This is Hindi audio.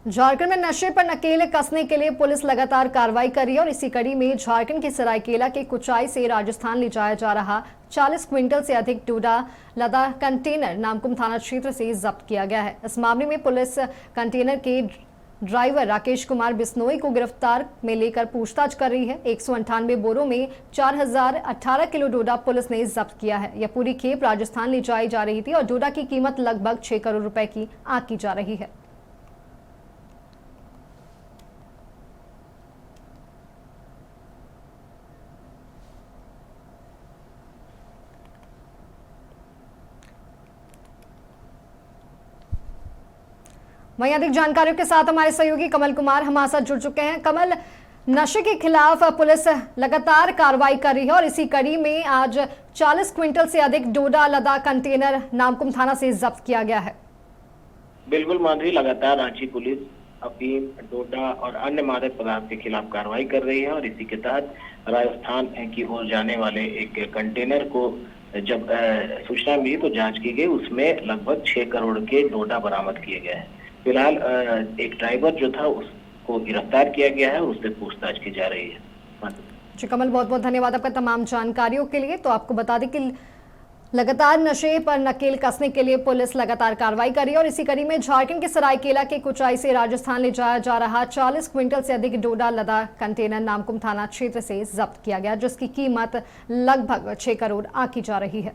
झारखंड में नशे पर नकेल कसने के लिए पुलिस लगातार कार्रवाई कर रही है और इसी कड़ी में झारखंड के सरायकेला के कुचाई से राजस्थान ले जाया जा रहा 40 क्विंटल से अधिक डोडा लदा कंटेनर नामकुम थाना क्षेत्र से जब्त किया गया है। इस मामले में पुलिस कंटेनर के ड्राइवर राकेश कुमार बिश्नोई को गिरफ्तार में लेकर पूछताछ कर रही है। 198 बोरों में 4018 किलो डोडा पुलिस ने जब्त किया है। यह पूरी खेप राजस्थान ले जाई जा रही थी और डोडा की कीमत लगभग 6 करोड़ रुपए की आंकी जा रही है। वहीं अधिक जानकारियों के साथ हमारे सहयोगी कमल कुमार हमारे साथ जुड़ चुके हैं। कमल, नशे के खिलाफ पुलिस लगातार कार्रवाई कर रही है और इसी कड़ी में आज 40 क्विंटल से अधिक डोडा लदा कंटेनर नामकुम थाना से जब्त किया गया है। बिल्कुल माधवी, लगातार रांची पुलिस अफीम, डोडा और अन्य मादक पदार्थ के खिलाफ कार्रवाई कर रही है और इसी के तहत राजस्थान की ओर जाने वाले एक कंटेनर को जब सूचना मिली तो जांच की गई। उसमें लगभग 6 करोड़ के डोडा बरामद किए गए हैं। फिलहाल एक ड्राइवर जो था उसको गिरफ्तार किया गया है और उससे पूछताछ की जा रही है। जी कमल, बहुत बहुत धन्यवाद आपका तमाम जानकारियों के लिए। तो आपको बता दें कि लगातार नशे पर नकेल कसने के लिए पुलिस लगातार कार्रवाई कर रही है और इसी कड़ी में झारखंड के सरायकेला के कुचाई से राजस्थान ले जाया जा रहा 40 क्विंटल से अधिक डोडा लदा कंटेनर नामकुम थाना क्षेत्र से जब्त किया गया, जिसकी कीमत लगभग 6 करोड़ आंकी जा रही है।